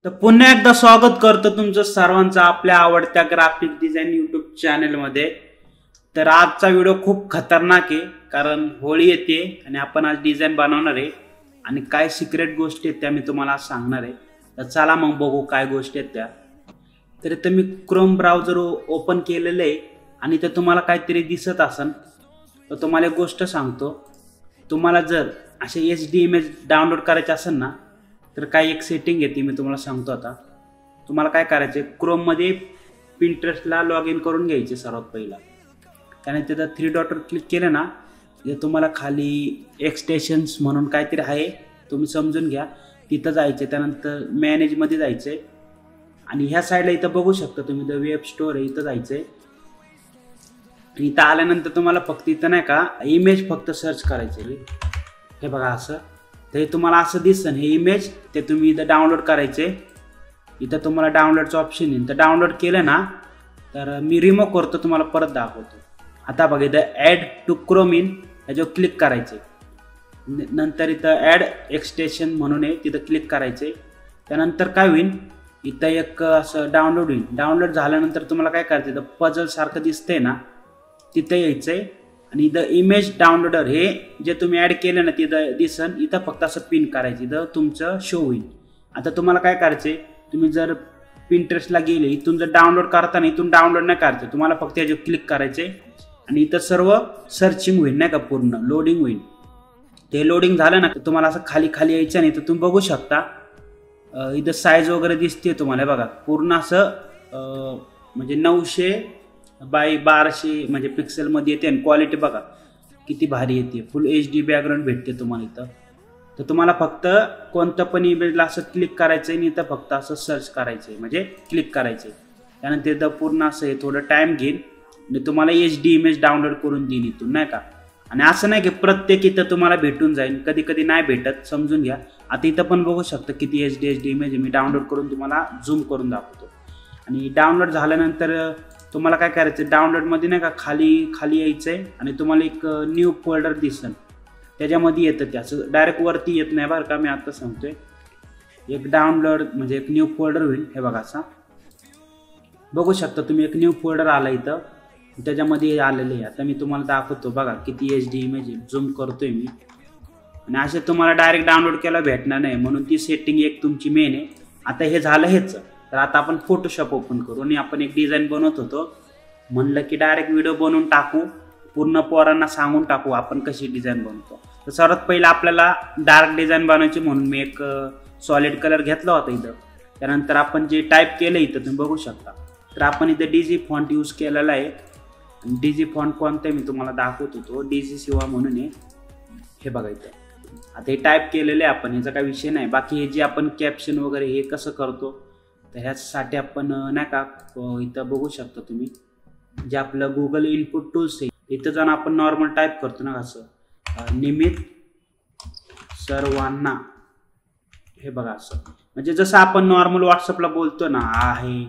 तर पुन्हा एकदा स्वागत करतो तुमचं सर्वांचं आपल्या आवडत्या ग्राफिक डिझाईन यूट्यूब चॅनलमध्ये। तर आजचा व्हिडिओ खूप खतरनाक आहे, कारण होळी येते आणि आपण आज डिझाईन बनवणार आहे आणि काय सिक्रेट गोष्टी आहेत त्या मी तुम्हाला सांगणार आहे। तर चला मग बघू काय गोष्टी आहेत त्या। तर इथं मी क्रोम ब्राउझर ओपन केलेलं आहे आणि इथं तुम्हाला काहीतरी दिसत असेल तर तुम्हाला एक गोष्ट सांगतो। तुम्हाला जर असे HD इमेज डाउनलोड करायचे असेल ना, तर काही एक सेटिंग आहे ती मी तुम्हाला सांगतो। आता तुम्हाला काय करायचे, क्रोममध्ये पिंटरेस्टला लॉग इन करून घ्यायचे सर्वात पहिला। त्याने तिथं 3 डॉटवर क्लिक केलं ना, हे तुम्हाला खाली एक्सटेन्शन्स म्हणून काहीतरी आहे, तुम्ही समजून घ्या, तिथं जायचे। त्यानंतर मॅनेजमध्ये जायचे आणि ह्या साईडला इथं बघू शकता तुम्ही द वेब स्टोअर आहे, इथं जायचे। इथं आल्यानंतर तुम्हाला फक्त इथं नाही का इमेज फक्त सर्च करायचे, हे बघा असं। तर हे तुम्हाला असं दिसन हे इमेज, ते तुम्ही इथं डाउनलोड करायचे। इथं तुम्हाला डाउनलोडचं ऑप्शन येईल, तर डाउनलोड केलं ना तर मी रिमूव्ह करतो, तुम्हाला परत दाखवतो। आता बघा इथं ॲड टू क्रोम इन याच्यावर क्लिक करायचे। नंतर इथं ॲड एक्सटेन्शन म्हणून आहे, तिथं क्लिक करायचे। त्यानंतर काय होईल, इथं एक असं डाउनलोड होईल। डाउनलोड झाल्यानंतर तुम्हाला काय करायचं, इथं पजल सारखं दिसतंय ना, तिथं यायचंय आणि इथं इमेज डाउनलोडर हे जे तुम्ही ॲड केलं ना तिथं दिसन, इथं फक्त असं पिन करायचं, इथं तुमचं शो होईल। आता तुम्हाला काय करायचे, तुम्ही जर पिंटरेस्टला गेले, इथून जर डाउनलोड करताना इथून डाउनलोड नाही करायचं, तुम्हाला फक्त याच्यावर क्लिक करायचे आणि इथं सर्व सर्चिंग होईल नाही का, पूर्ण लोडिंग होईल। ते लोडिंग झालं ना तर तुम्हाला असं खाली खाली यायचं नाही, तर तुम्ही बघू शकता इथं साईज वगैरे दिसते तुम्हाला, बघा पूर्ण असं म्हणजे 900 बाय 1200 म्हणजे पिक्सेलमध्ये येते आणि क्वालिटी बघा किती भारी येते, फुल HD बॅकग्राऊंड भेटते तुम्हाला इथं। तर तुम्हाला फक्त कोणतं पण इमेजला असं क्लिक करायचं आहे आणि इथं फक्त असं सर्च करायचं आहे, म्हणजे क्लिक करायचं आहे। त्यानंतर इथं पूर्ण असं हे थोडं टाईम घेईल आणि तुम्हाला HD इमेज डाउनलोड करून देईल इथून नाही का। आणि असं नाही की प्रत्येक इथं तुम्हाला भेटून जाईल, कधी कधी नाही भेटत, समजून घ्या। आता इथं पण बघू शकता किती HD इमेज मी डाउनलोड करून तुम्हाला झूम करून दाखवतो। आणि डाउनलोड झाल्यानंतर तुम्हाला काय करायचं, डाउनलोडमध्ये नाही का खाली खाली यायचं आहे आणि तुम्हाला एक न्यू फोल्डर दिसेल, त्याच्यामध्ये येतं ते, असं डायरेक्ट वरती येत नाही बरं का, मी आता सांगतोय। एक डाउनलोड म्हणजे एक न्यू फोल्डर होईल, हे बघा असं बघू शकता तुम्ही, एक न्यू फोल्डर आला इथं, त्याच्यामध्ये आलेलं आहे। आता मी तुम्हाला दाखवतो, बघा किती HD इमेज झूम करतोय मी। आणि असे तुम्हाला डायरेक्ट डाउनलोड केला भेटणार नाही, म्हणून ती सेटिंग एक तुमची मेन आहे। आता हे झालं हेच, तर आता आपण फोटोशॉप ओपन करू आणि आपण एक डिझाईन बनवत होतो, म्हणलं की डायरेक्ट व्हिडिओ बनवून टाकू, पूर्ण पोरांना सांगून टाकू आपण कशी डिझाईन बनवतो। तर सर्वात पहिलं आपल्याला डार्क डिझाईन बनवायची, म्हणून मी एक सॉलिड कलर घेतला होता इथं। त्यानंतर आपण जे टाईप केलं इथं तुम्ही बघू शकता, तर आपण इथं DG फॉन्ट यूज केलेला आहे। DG फॉन्ट कोणतं मी तुम्हाला दाखवत होतो, DG शिवा म्हणून आहे, हे बघा इथं। आता हे टाईप केलेलं आहे आपण, याचा काही विषय नाही। बाकी हे जे आपण कॅप्शन वगैरे हे कसं करतो, तर ह्यासाठी आपण नाही का इथं बघू शकता तुम्ही, जे आपलं गुगल इनपुट टूल्स आहे, इथं जाऊन आपण नॉर्मल टाईप करतो ना असं, निमित्त सर्वांना, हे बघा असं, म्हणजे जसं आपण नॉर्मल व्हॉट्सअपला बोलतो ना आहे,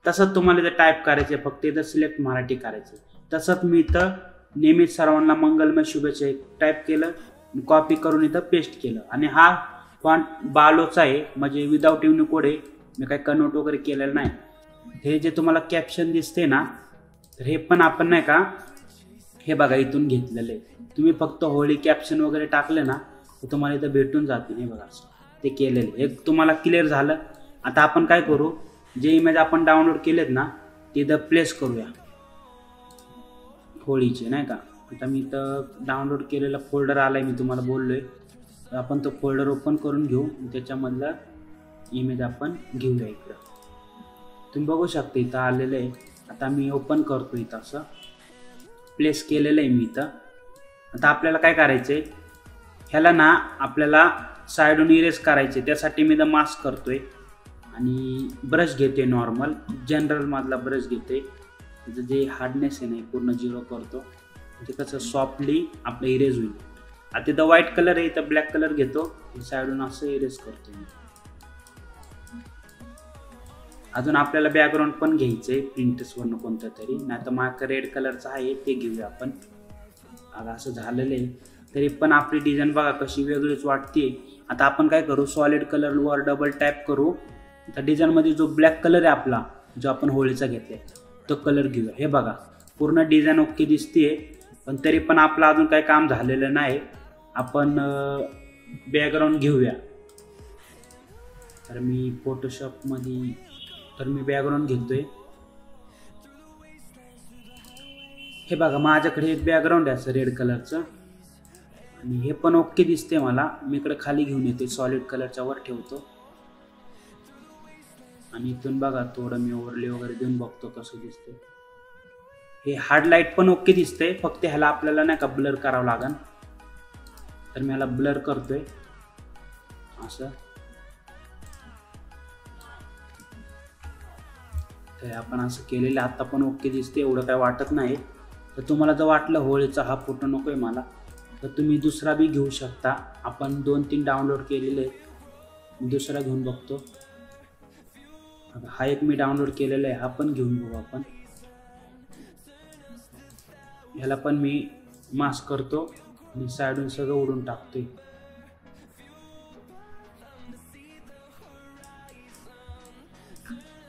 तसंच तुम्हाला इथं टाईप करायचं, फक्त इथं सिलेक्ट मराठी करायचं। तसंच मी इथं निमित्त सर्वांना मंगलमय शुभेच्छा टाईप केलं, कॉपी करून इथं पेस्ट केलं। आणि हा फॉन्ट बालोचा आहे, म्हणजे विदाउट युनिकोड आहे, मी काही कन्वर्ट वगैरे केलेलं नाही। हे जे तुम्हाला कॅप्शन दिसते ना, तर हे पण आपण नाही का, हे बघा इथून घेतलेलं आहे। तुम्ही फक्त होळी कॅप्शन वगैरे टाकले ना तर तुम्हाला इथं भेटून जाते, हे बघा असं ते केलेलं आहे। एक तुम्हाला क्लिअर झालं। आता आपण काय करू, जे इमेज आपण डाउनलोड केलेत ना ते इथं प्लेस करूया होळीचे नाही का। आता मी इथं डाउनलोड केलेला फोल्डर आलाय, मी तुम्हाला बोललोय, तर आपण तो फोल्डर ओपन करून घेऊ, त्याच्यामधला इमेज आपण घेऊया इकडं, तुम्ही बघू शकता इथं आलेलं आहे। आता मी ओपन करतो, इथं असं प्लेस केलेलं आहे मी इथं। आता आपल्याला काय करायचं आहे, ह्याला ना आपल्याला साईडून इरेज करायचे, त्यासाठी मी इथं मास्क करतोय आणि ब्रश घेते, नॉर्मल जनरलमधला ब्रश घेते, त्याचं जे हार्डनेस आहे ना पूर्ण 0 करतो, म्हणजे कसं सॉफ्टली आपलं इरेज होईल। आता इथं व्हाईट कलर आहे, इथं ब्लॅक कलर घेतो, साईडून असं इरेज करतो मी। अजून आपल्याला बॅकग्राऊंड पण घ्यायचं आहे प्रिंटर्सवरनं कोणतं तरी, नाही तर माझं रेड कलरचं आहे ते घेऊया आपण। आता असं झालेलं आहे, तरी पण आपली डिझाईन बघा कशी वेगळीच वाटते। आता आपण काय करू, सॉलिड कलरवर डबल टॅप करू त्या डिझाईनमध्ये जो ब्लॅक कलर आहे आपला, जो आपण होळीचा घेतलाय तो कलर घेऊया. हे बघा पूर्ण डिझाईन ओके दिसते, पण तरी पण आपलं अजून काही काम झालेलं नाही. आपण बॅकग्राऊंड घेऊया. तर मी फोटोशॉपमध्ये मी बॅकग्राऊंड घेतोय. हे बघा माझ्याकडे एक बॅकग्राऊंड आहे असं रेड कलरचं, आणि हे पण ओके दिसते मला. मी इकडे खाली घेऊन येते, सॉलिड कलरच्या वर ठेवतो, आणि इथून बघा थोडं मी ओव्हरले वगैरे देऊन बघतो कसं दिसते. हे हार्ड लाईट पण ओके दिसते, फक्त ह्याला आपल्याला नाही का ब्लर करावं लागेल. तर मी ह्याला ब्लर करतोय असं. तर आपण असं केलेलं आता पण ओके दिसते, एवढं काय वाटत नाही. तर तुम्हाला जर वाटलं होळीचा हा फोटो नकोय मला, तर तुम्ही दुसरा बी घेऊ शकता. आपण 2-3 डाउनलोड केलेले, दुसरा घेऊन बघतो. हा एक मी डाउनलोड केलेला आहे, हा पण घेऊन बघू आपण. ह्याला पण मी मास्क करतो आणि साईडून सगळं उडून टाकतोय.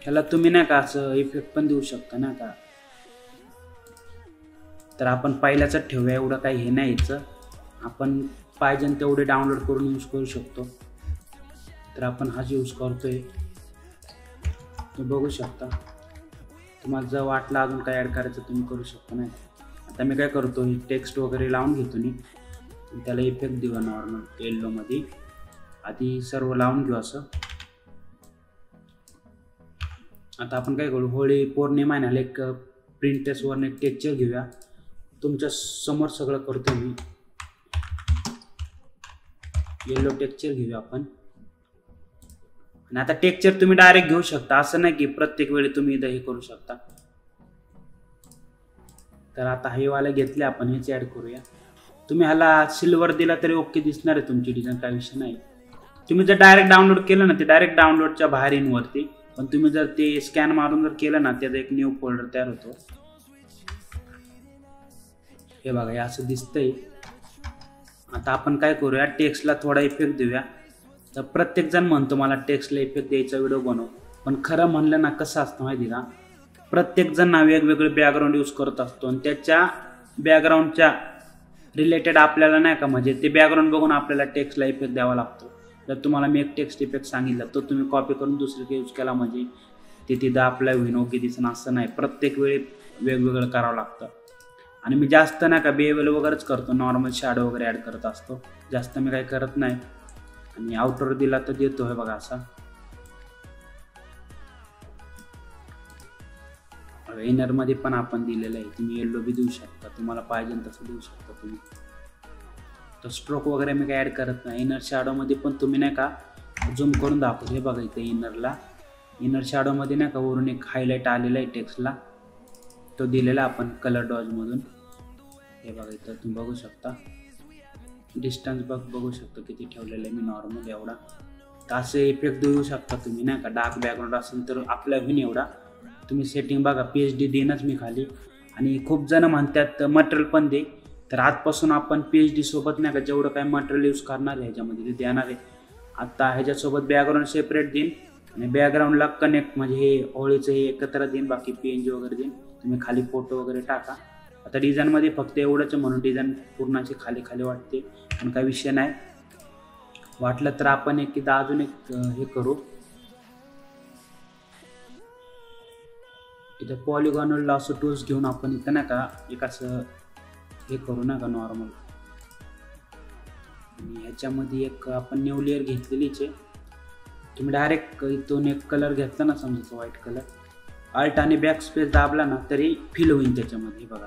ह्याला तुम्ही नाही का असं इफेक्ट पण देऊ शकता ना का. तर आपण पहिल्याच ठेवूया, एवढं काही हे नाही यायचं. आपण पाहिजे तेवढे डाउनलोड करून यूज करू शकतो. तर आपण हाच यूज करतोय, तुम्ही बघू शकता. तुम्हाला जर वाटलं अजून काय ॲड करायचं तुम्ही करू शकता. नाही आता मी काय करतो, टेक्स्ट वगैरे लावून घेतो मी, त्याला इफेक्ट देऊ नॉर्मल येल्लोमध्ये. आधी सर्व लावून घेऊ असं. आता आपण काय करू, होळी पौर्णिमा आहे ना, एक प्रिंटेसवरनं एक टेक्स्चर घेऊया. तुमच्या समोर सगळं करतो मी. येल्लो टेक्स्चर घेऊया आपण. आणि आता टेक्स्चर तुम्ही डायरेक्ट घेऊ शकता, असं नाही की प्रत्येक वेळी तुम्ही इथं हे करू शकता. तर आता हे वाले घेतले आपण, हेच ॲड करूया. तुम्ही ह्याला सिल्वर दिला तरी ओके दिसणार आहे तुमची डिझाईन, काही विषय नाही. तुम्ही जर डायरेक्ट डाउनलोड केलं ना, ते डायरेक्ट डाउनलोडच्या बाहेर येईन वरती. पण तुम्ही जर ते स्कॅन मारून जर केलं ना, त्याचा एक न्यू फोल्डर तयार होतो. हे बघा हे असं दिसतंय. आता आपण काय करूया, टेक्स्टला थोडा इफेक्ट देऊया. तर प्रत्येक जण म्हणतो मला टेक्स्टला इफेक्ट द्यायचा व्हिडिओ बनव, पण खरं म्हणलं ना कसं असतं माहिती का, प्रत्येक जण ना वेगवेगळे बॅकग्राऊंड यूज करत असतो, आणि त्याच्या बॅकग्राऊंडच्या रिलेटेड आपल्याला नाही का, म्हणजे ते बॅकग्राऊंड बघून आपल्याला टेक्स्टला इफेक्ट द्यावा लागतो. जर तुम्हाला मी एक टेक्स्ट इफेक्ट सांगितलं, तो तुम्ही कॉपी करून दुसरीकडे यूज केला म्हणजे ते तिथं आपल्या विनोगी दिसणं असं नाही. प्रत्येक वेळी वेगवेगळं करावं लागतं. आणि मी जास्त नाही का बेवेल वगैरेच करतो, नॉर्मल शॅडो वगैरे ॲड करत असतो, जास्त मी काही करत नाही. आणि आउटर दिला तर देतो, हे बघा असा. इनरमध्ये पण आपण दिलेलं आहे, तुम्ही येल्लो बी देऊ शकता, तुम्हाला पाहिजे तसं देऊ शकता तुम्ही. तर स्ट्रोक वगैरे मी काही ॲड करत नाही. इनर शॅडोमध्ये पण तुम्ही नाही का झूम करून दाखवतो, हे बघा इथे इनरला, इनर शॅडोमध्ये नाही का वरून एक हायलाईट आलेला आहे टेक्स्टला, तो दिलेला आपण कलर डॉजमधून. हे बघा इथं तुम्ही बघू शकता, डिस्टन्स बघू शकता किती ठेवलेलं आहे मी, नॉर्मल एवढा. तर असे इफेक्ट देऊ शकता तुम्ही नाही का. डार्क बॅकग्राऊंड असेल तर आपल्या होईन एवढा. तुम्ही सेटिंग बघा, PHD देणंच मी खाली. आणि खूप जण म्हणतात मटेरियल पण दे, तर आजपासून आपण PHD सोबत नाही का जेवढं काय मटेरियल यूज करणार आहे ह्याच्यामध्ये ते देणार आहे. आता ह्याच्यासोबत बॅकग्राऊंड सेपरेट देईन, आणि बॅकग्राऊंडला कनेक्ट म्हणजे हे होळीचं हे एकत्र देईन, बाकी PNG वगैरे देईन. तुम्ही खाली फोटो वगैरे टाका. आता डिझाईनमध्ये फक्त एवढंच म्हणून डिझाईन पूर्णाची खाली खाली वाटते, पण काही विषय नाही. वाटलं तर आपण एकदा अजून एक हे करू, इथं पॉलिगॉनल लॉसो टूल्स घेऊन आपण इथं नाही का एक असं हे करू नका नॉर्मल. आणि ह्याच्यामध्ये एक आपण न्यू लेअर घेतलेलीच आहे. तुम्ही डायरेक्ट इथून एक कलर घेतला ना, समजा व्हाईट कलर, अल्ट आणि बॅक स्पेस दाबला ना तरी फिल होईल त्याच्यामध्ये. बघा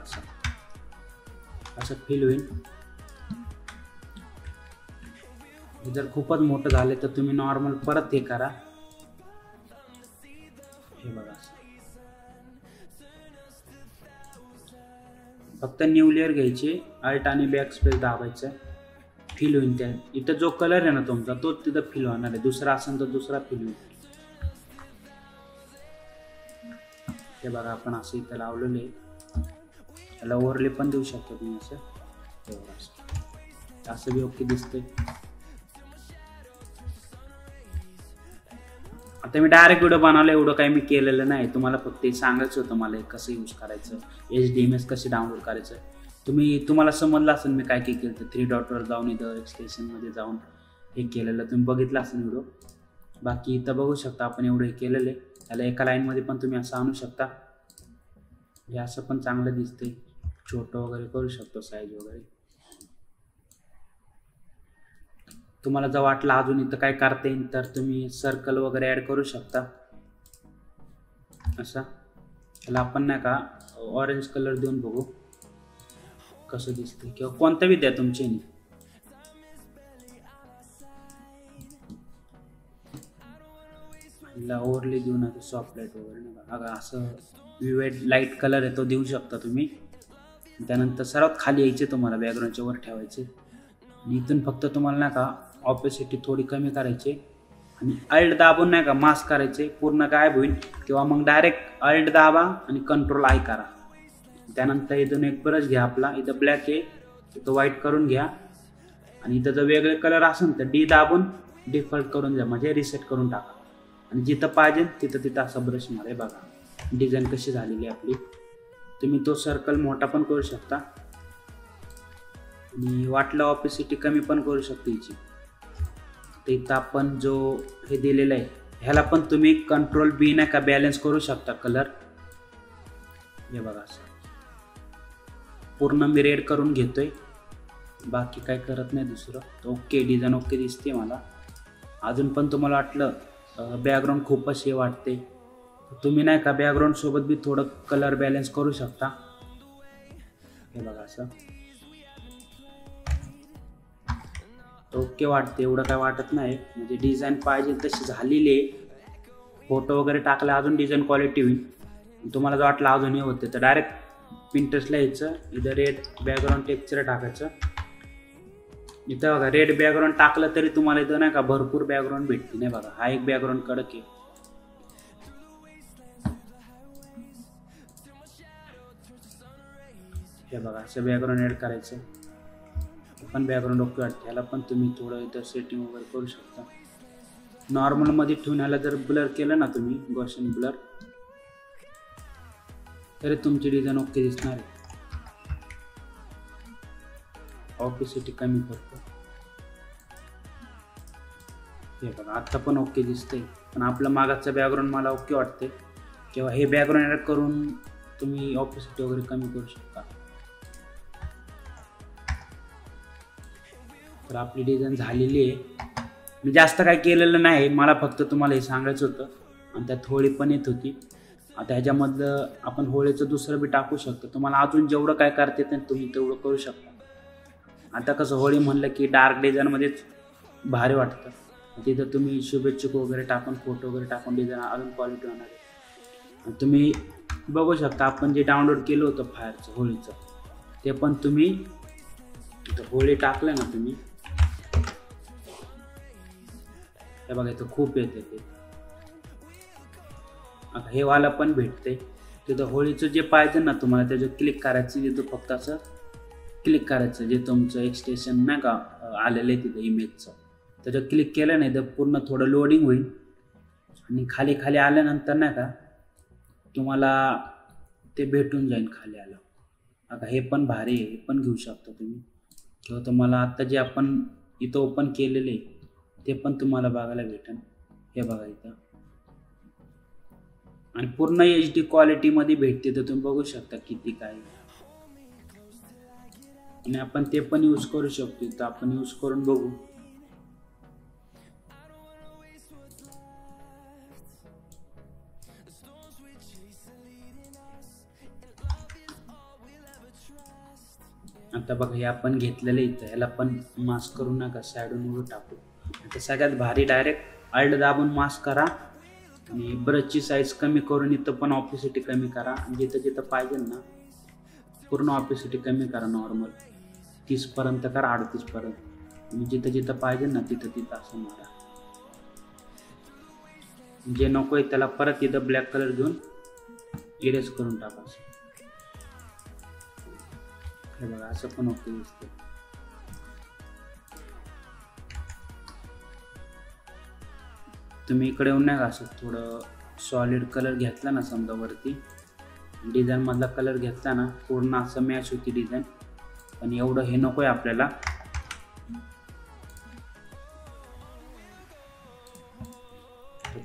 असं फिल होईल. जर खूपच मोठं झाले तर तुम्ही नॉर्मल परत हे करा. हे बघा फक्त न्यू लेअर घ्यायची, अल्ट आणि बॅक स्पेस दाबायचं, फिल होईल. त्या इथं जो कलर आहे ना तुमचा तोच तिथं फिल होणार आहे, दुसरा असेल तर दुसरा फिल होईल. हे बघा आपण असं इथं लावलेलं आहे. त्याला ओव्हरले पण देऊ शकता तुम्ही असं बी ओके दिसतंय. आता मी डायरेक्ट व्हिडिओ बनवला, एवढं काही मी केलेलं नाही, तुम्हाला फक्त ते सांगायचं होतं मला कसं यूज करायचं, HDMS कसे डाउनलोड करायचं. तुम्हाला समजलं असेल मी काय केलं. तर 3 डॉटवर जाऊन इथं एक्सटेन्शनमध्ये जाऊन हे केलेलं तुम्ही बघितलं असेल व्हिडिओ. बाकी इथं बघू शकता आपण एवढं हे केलेलं आहे. त्याला एका लाईनमध्ये पण तुम्ही असं आणू शकता. हे असं पण चांगलं दिसते, छोटं वगैरे करू शकतो साईज वगैरे. तुम्हाला जर वाटलं अजून इथं काय करता येईल तर तुम्ही सर्कल वगैरे ॲड करू शकता. असा त्याला आपण नाही का ऑरेंज कलर देऊन बघू कसं दिसते, किंवा कोणता बी द्या तुमचे. ओव्हरले देऊ नका, सॉफ्ट लाईट वगैरे नका. अगं असं विवेट लाईट कलर आहे तो देऊ शकता तुम्ही. त्यानंतर सर्वात खाली यायचे, तुम्हाला बॅकग्राऊंडच्या वर ठेवायचे. आणि इथून फक्त तुम्हाला नाही का ऑपेसिटी थोडी कमी करायची आणि अल्ट दाबून नाही का मास्क करायचे, पूर्ण गायब होईल. किंवा मग डायरेक्ट अल्ट दाबा आणि कंट्रोल आय करा. त्यानंतर इथून एक ब्रश घ्या आपला, इथं ब्लॅक आहे तो व्हाईट करून घ्या. आणि इथं जर वेगळे कलर असेल तर डी दाबून डिफॉल्ट करून द्या, म्हणजे रिसेट करून टाका. आणि जिथं पाहिजे तिथं असा ब्रश मारे. बघा डिझाईन कशी झालेली आपली. तुम्ही तो सर्कल मोठा पण करू शकता आणि वाटलं ऑपेसिटी कमी पण करू शकता हिची. तर इथं आपण जो हे दिलेलं आहे ह्याला पण तुम्ही कंट्रोल बी नाही का बॅलन्स करू शकता कलर. हे बघा असं पूर्ण मी रेड करून घेतोय, बाकी काय करत नाही दुसरं. ओके, डिझाईन ओके दिसते मला. अजून पण तुम्हाला वाटलं बॅकग्राऊंड खूपच हे वाटते, तुम्ही नाही का बॅकग्राऊंड सोबत बी थोडं कलर बॅलन्स करू शकता. हे बघा असं ओके वाटते, एवढं काय वाटत नाही. म्हणजे डिझाईन पाहिजे तशी झालेली आहे. फोटो वगैरे टाकला अजून डिझाईन क्वालिटी होईल. तुम्हाला जर वाटलं अजून हे होते तर डायरेक्ट पिंटरेस्टला यायचं, इथं रेड बॅकग्राऊंड टेक्स्चर टाकायचं. इथं बघा रेड बॅकग्राऊंड टाकलं तरी तुम्हाला इथं नाही का भरपूर बॅकग्राऊंड भेटते. नाही बघा हा एक बॅकग्राऊंड कडक आहे. हे बघा असं बॅकग्राऊंड ॲड करायचं, पण बॅकग्राऊंड ओके वाटते. ह्याला पण तुम्ही थोडं इथं सेटिंग वगैरे करू शकता. नॉर्मलमध्ये ठेवून ह्याला जर ब्लर केलं ना तुम्ही, गॉसियन ब्लर, तरी तुमची डिझाईन ओके दिसणार आहे. ऑपेसिटी कमी करतो. हे बघा आता पण ओके दिसते, पण आपलं मागाचं बॅकग्राऊंड मला ओके वाटते. किंवा हे बॅकग्राऊंड ॲड करून तुम्ही ऑपेसिटी वगैरे कमी करू शकता. तर आपली डिझाईन झालेली आहे. मी जास्त काय केलेलं नाही, मला फक्त तुम्हाला हे सांगायचं होतं. आणि त्यात होळी पण येत होती. आता ह्याच्यामधलं आपण होळीचं दुसरं बी टाकू शकतो. तुम्हाला अजून जेवढं काय करता येतं तुम्ही तेवढं करू शकता. आता कसं होळी म्हणलं की डार्क डिझाईनमध्येच भारी वाटतं. तिथं तुम्ही शुभेच्छुक वगैरे टाकून फोटो वगैरे टाकून डिझाईन अजून क्वालिटी होणार आहे. तुम्ही बघू शकता आपण जे डाउनलोड केलं होतं फायरचं होळीचं, ते पण तुम्ही इथं होळी टाकलं ना तुम्ही, हे बघा इथं खूप येते ते. आता हे वाला पण भेटते. तिथं होळीचं जे पाहिजे ना तुम्हाला त्याचं क्लिक करायचं, तिथं फक्त असं क्लिक करायचं जे तुमचं एक्सटेन्शन नाही का आलेलं आहे तिथं इमेजचं, त्याचं क्लिक केलं नाही तर पूर्ण थोडं लोडिंग होईल. आणि खाली खाली आल्यानंतर नाही का तुम्हाला ते भेटून जाईल खाली आलं. आता हे पण भारी आहे, हे पण घेऊ शकता तुम्ही. किंवा तुम्हाला आता जे आपण इथं ओपन केलेले ते पण तुम्हाला बघायला भेटेल. हे बघा इथं, आणि पूर्ण HD क्वालिटीमध्ये भेटते, तर तुम्ही बघू शकता किती काय. आणि आपण ते पण यूज करू शकतो. तर आपण यूज करून बघू. आता बघा हे आपण घेतलेलं इथं, ह्याला पण मास्क करू नका, साईडून उडून टाकू. आता सगळ्यात भारी डायरेक्ट अल्ट दाबून मास्क करा आणि ब्रशची साईज कमी करून इथं पण ऑपेसिटी कमी करा. आणि जिथं जिथं पाहिजे ना पूर्ण ऑपेसिटी कमी करा, नॉर्मल 30पर्यंत करा, 38पर्यंत. आणि जिथं जिथं पाहिजे ना तिथं असं मारा. जे नको आहे त्याला परत इथं ब्लॅक कलर घेऊन इरेज करून टाका. हे बघा असं पण ओके दिसतं. तुम्ही इकडे येऊन नाही का असं थोडं सॉलिड कलर घेतला ना, समजा वरती डिझाईन मधला कलर घेतला ना, पूर्ण असं मॅच होती डिझाईन. पण एवढं हे नको आहे आपल्याला.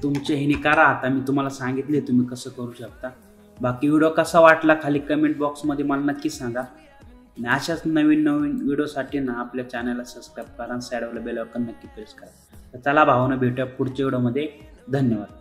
तुमच्या ह्याने करा. आता मी तुम्हाला सांगितले तुम्ही कसं करू शकता. बाकी व्हिडिओ कसा वाटला खाली कमेंट बॉक्समध्ये मला नक्की सांगा. आणि अशाच नवीन व्हिडिओसाठी ना आपल्या चॅनलला सबस्क्राईब करा आणि साईडवाला बेल आयकॉन नक्की प्रेस करा. तर चला भावांनो, भेटूया पुढच्या व्हिडिओमध्ये. धन्यवाद.